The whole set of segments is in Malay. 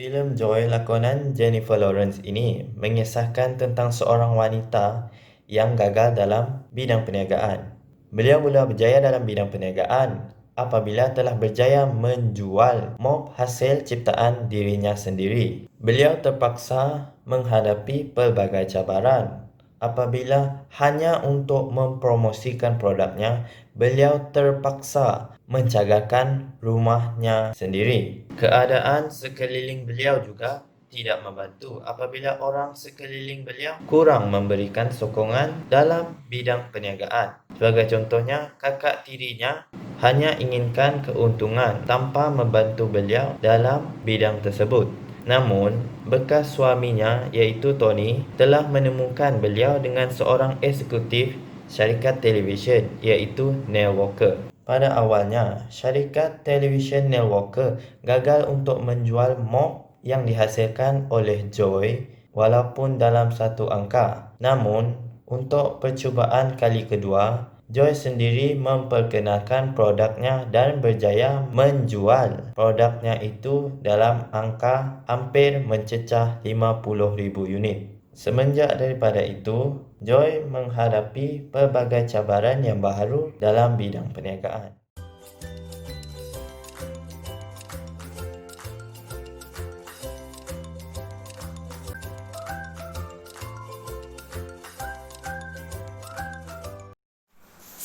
Filem Joy lakonan Jennifer Lawrence ini mengisahkan tentang seorang wanita yang gagal dalam bidang perniagaan. Beliau mula berjaya dalam bidang perniagaan apabila telah berjaya menjual mop hasil ciptaan dirinya sendiri. Beliau terpaksa menghadapi pelbagai cabaran. Apabila hanya untuk mempromosikan produknya, beliau terpaksa mencagarkan rumahnya sendiri. Keadaan sekeliling beliau juga tidak membantu apabila orang sekeliling beliau kurang memberikan sokongan dalam bidang perniagaan. Sebagai contohnya, kakak tirinya hanya inginkan keuntungan tanpa membantu beliau dalam bidang tersebut. Namun, bekas suaminya iaitu Tony telah menemukan beliau dengan seorang eksekutif syarikat televisyen iaitu Neil Walker. Pada awalnya, syarikat televisyen Neil Walker gagal untuk menjual mop yang dihasilkan oleh Joy walaupun dalam satu angka. Namun, untuk percubaan kali kedua, Joy sendiri memperkenalkan produknya dan berjaya menjual produknya itu dalam angka hampir mencecah 50,000 unit. Semenjak daripada itu, Joy menghadapi pelbagai cabaran yang baharu dalam bidang perniagaan.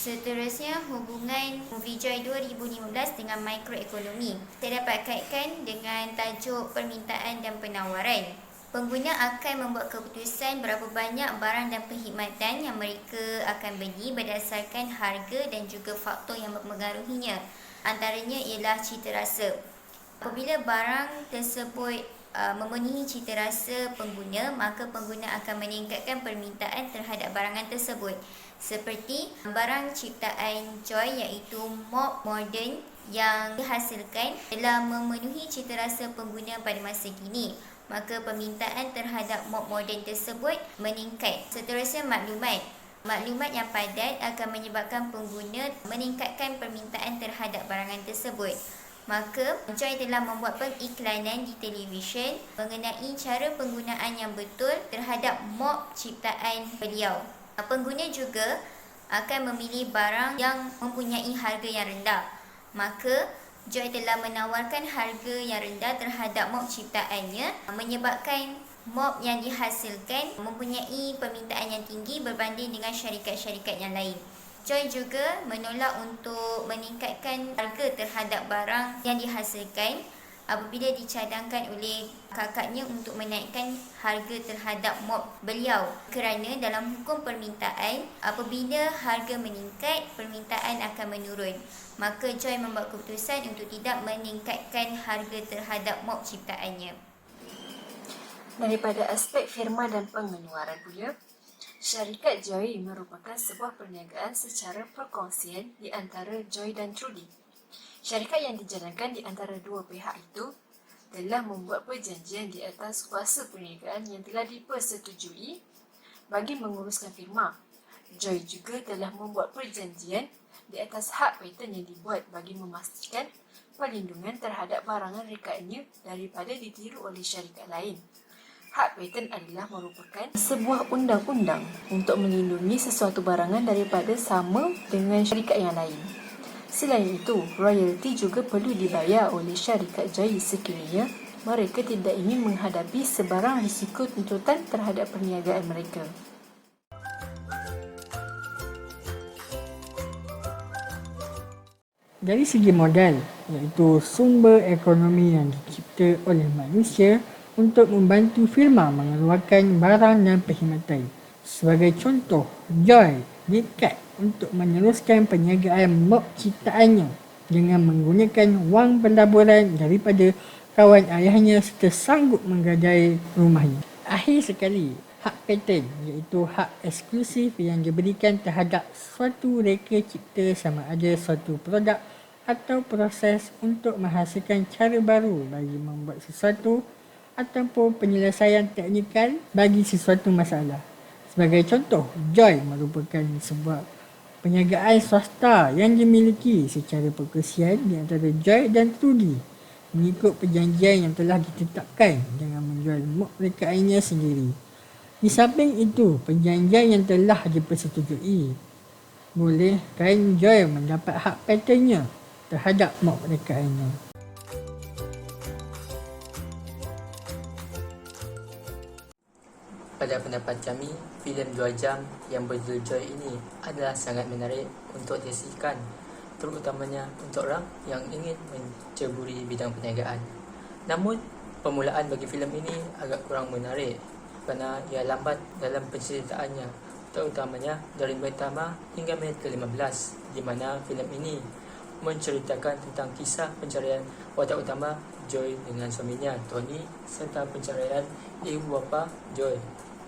Seterusnya, hubungan movie Joy 2015 dengan mikroekonomi. Saya dapat kaitkan dengan tajuk permintaan dan penawaran. Pengguna akan membuat keputusan berapa banyak barang dan perkhidmatan yang mereka akan beli berdasarkan harga dan juga faktor yang mempengaruhinya. Antaranya ialah cita rasa. Apabila barang tersebut memenuhi cita rasa pengguna, maka pengguna akan meningkatkan permintaan terhadap barangan tersebut. Seperti barang ciptaan Joy iaitu mop moden yang dihasilkan telah memenuhi cita rasa pengguna pada masa kini, maka permintaan terhadap mop moden tersebut meningkat. Seterusnya, maklumat. Maklumat yang padat akan menyebabkan pengguna meningkatkan permintaan terhadap barangan tersebut. Maka, Joy telah membuat pengiklanan di televisyen mengenai cara penggunaan yang betul terhadap mop ciptaan beliau. Pengguna juga akan memilih barang yang mempunyai harga yang rendah. Maka, Joy telah menawarkan harga yang rendah terhadap mop ciptaannya, menyebabkan mop yang dihasilkan mempunyai permintaan yang tinggi berbanding dengan syarikat-syarikat yang lain. Joy juga menolak untuk meningkatkan harga terhadap barang yang dihasilkan apabila dicadangkan oleh kakaknya untuk menaikkan harga terhadap mop beliau, kerana dalam hukum permintaan, apabila harga meningkat, permintaan akan menurun. Maka Joy membuat keputusan untuk tidak meningkatkan harga terhadap mop ciptaannya. Daripada aspek firma dan pengeluaran pula, syarikat Joy merupakan sebuah perniagaan secara perkongsian di antara Joy dan Trudy. Syarikat yang dijalankan di antara dua pihak itu telah membuat perjanjian di atas kuasa perniagaan yang telah dipersetujui bagi menguruskan firma. Joy juga telah membuat perjanjian di atas hak paten yang dibuat bagi memastikan perlindungan terhadap barangan rekaannya daripada ditiru oleh syarikat lain. Hak paten adalah merupakan sebuah undang-undang untuk melindungi sesuatu barangan daripada sama dengan syarikat yang lain. Selain itu, royalti juga perlu dibayar oleh syarikat Joy sekiranya mereka tidak ingin menghadapi sebarang risiko tuntutan terhadap perniagaan mereka. Dari segi modal, iaitu sumber ekonomi yang dicipta oleh manusia untuk membantu firma mengeluarkan barang dan perkhidmatan. Sebagai contoh, Joy nekat untuk meneruskan perniagaan mop ciptaannya dengan menggunakan wang pelaburan daripada kawan ayahnya serta sanggup menggadai rumahnya. Akhir sekali, hak paten iaitu hak eksklusif yang diberikan terhadap suatu reka cipta sama ada suatu produk atau proses untuk menghasilkan cara baru bagi membuat sesuatu ataupun penyelesaian teknikal bagi sesuatu masalah. Sebagai contoh, Joy merupakan sebuah perniagaan swasta yang dimiliki secara perkongsian di antara Joy dan Trudy. mengikut perjanjian yang telah ditetapkan dengan menjual merdekaannya sendiri. Di samping itu, perjanjian yang telah dipersetujui bolehkan Joy mendapat hak patentnya terhadap merdekaannya. Pada pendapat kami, filem 2 jam yang berjudul Joy ini adalah sangat menarik untuk disaksikan, terutamanya untuk orang yang ingin menceburi bidang perniagaan. Namun, permulaan bagi filem ini agak kurang menarik kerana ia lambat dalam penceritaannya, terutamanya dari minit pertama hingga minit ke-15, di mana filem ini menceritakan tentang kisah pencarian watak utama Joy dengan suaminya, Tony, serta pencarian ibu bapa Joy.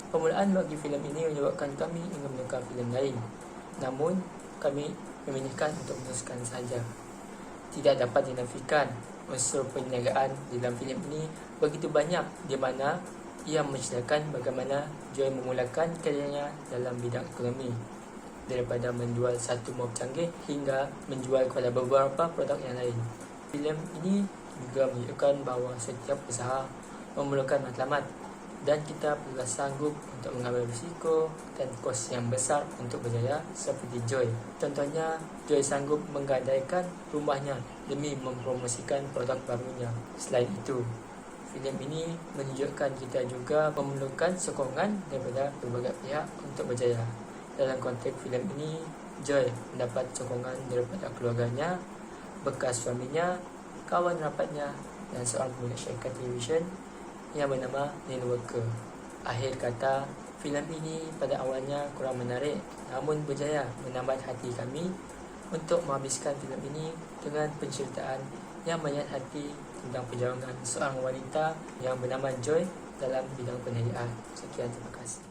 Permulaan bagi filem ini menyebabkan kami ingin menukar filem lain. Namun, kami memilihkan untuk meneruskan sahaja. Tidak dapat dinafikan, unsur perniagaan dalam filem ini begitu banyak, di mana ia menceritakan bagaimana Joy memulakan karirnya dalam bidang ekonomi, daripada menjual satu mobil canggih hingga menjual kepada beberapa produk yang lain. Filem ini juga menunjukkan bahawa setiap usaha memerlukan matlamat dan kita perlu sanggup untuk mengambil risiko dan kos yang besar untuk berjaya, seperti Joy. Contohnya, Joy sanggup menggadaikan rumahnya demi mempromosikan produk barunya. Selain itu, filem ini menunjukkan kita juga memerlukan sokongan daripada berbagai pihak untuk berjaya. Dalam konteks filem ini, Joy mendapat sokongan daripada keluarganya, bekas suaminya, kawan rapatnya dan seorang pemilik syarikat televisyen yang bernama Neil Walker. Akhir kata, filem ini pada awalnya kurang menarik, namun berjaya menambah hati kami untuk menghabiskan filem ini dengan penceritaan yang menyayat hati tentang perjalanan seorang wanita yang bernama Joy dalam bidang perniagaan. Sekian, terima kasih.